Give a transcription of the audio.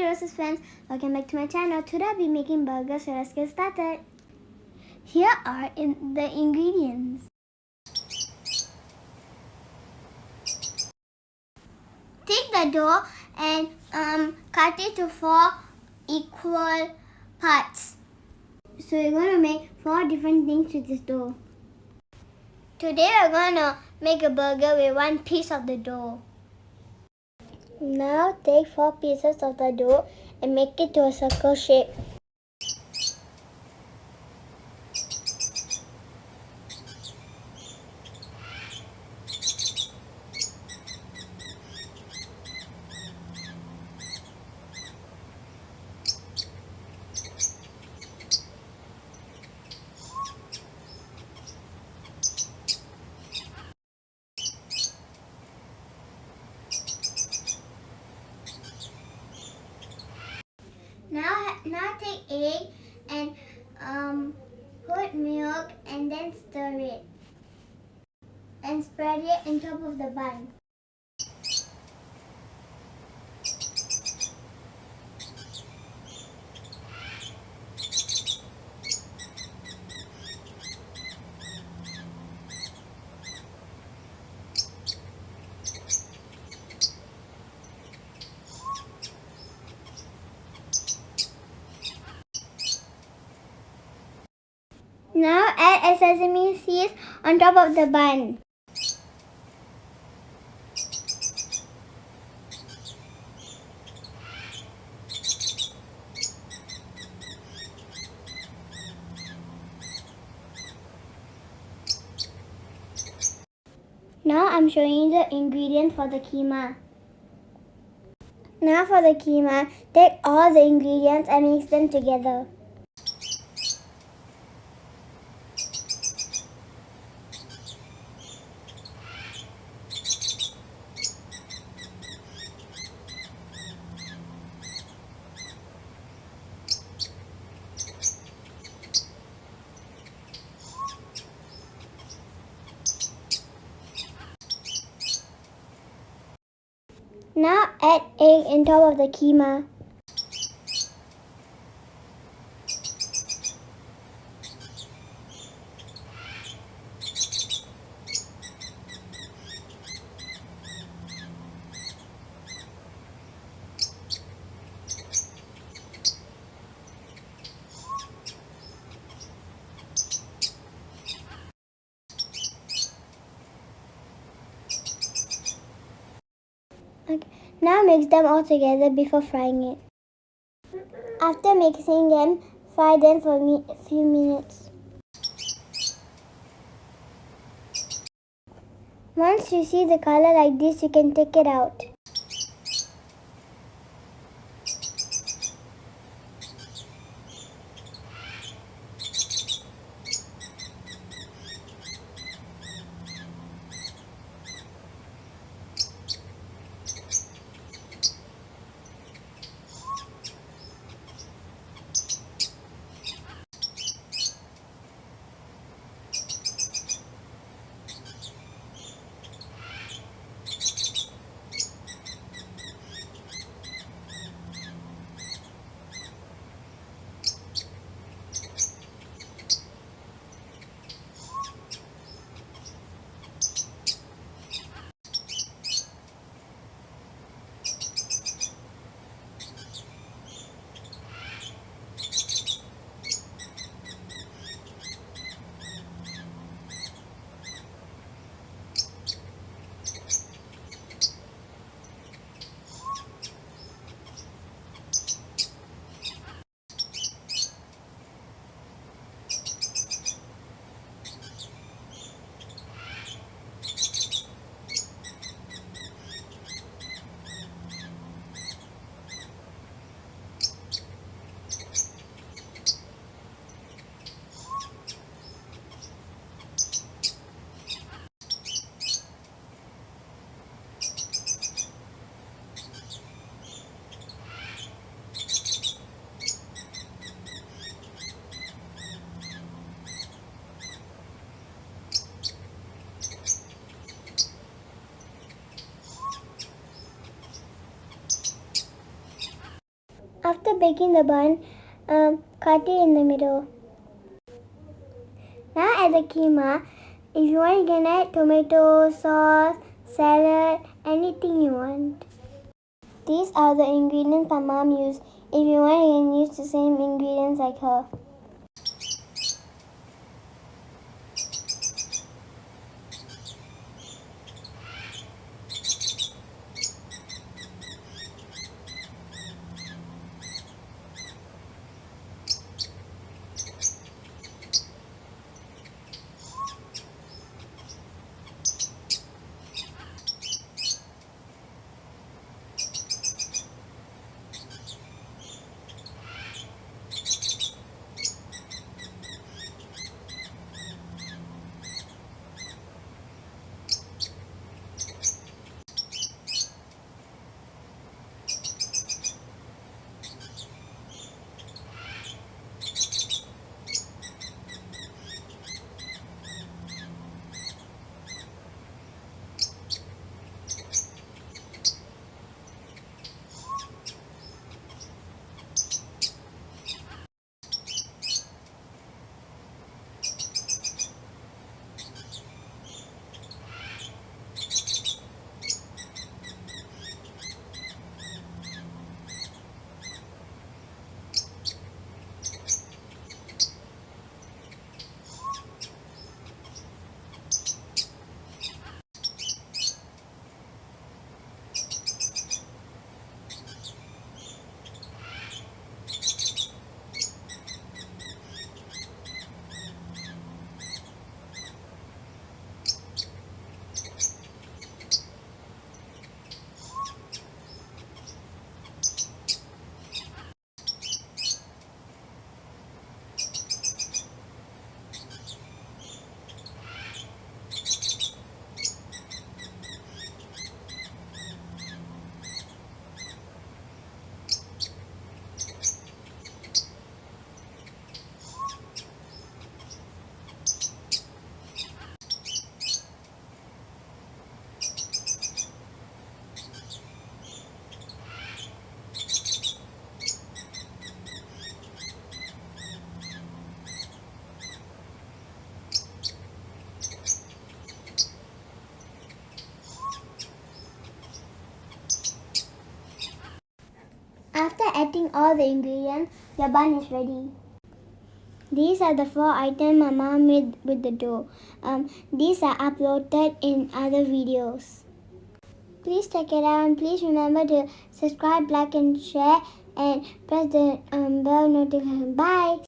Rose's friends, welcome back to my channel. Today I'll be making burgers, so let's get started. Here are the ingredients. Take the dough and cut it to 4 equal parts. So you're going to make 4 different things with this dough. Today we're going to make a burger with 1 piece of the dough. Now take 4 pieces of the dough and make it to a circle shape. Now take egg and put milk and then stir it and spread it on top of the bun. Now add a sesame seeds on top of the bun. Now I'm showing you the ingredients for the keema. Now for the keema, take all the ingredients and mix them together. Now add egg on top of the keema. Okay. Now mix them all together before frying it. After mixing them, fry them for a few minutes. Once you see the color like this, you can take it out. baking the bun, cut it in the middle. Now add the keema. If you want, you can add tomato sauce, salad, anything you want. These are the ingredients my mom used. If you want, you can use the same ingredients like her. After adding all the ingredients, your bun is ready. These are the 4 items my mom made with the dough. These are uploaded in other videos. Please check it out and please remember to subscribe, like and share and press the bell notification. Bye!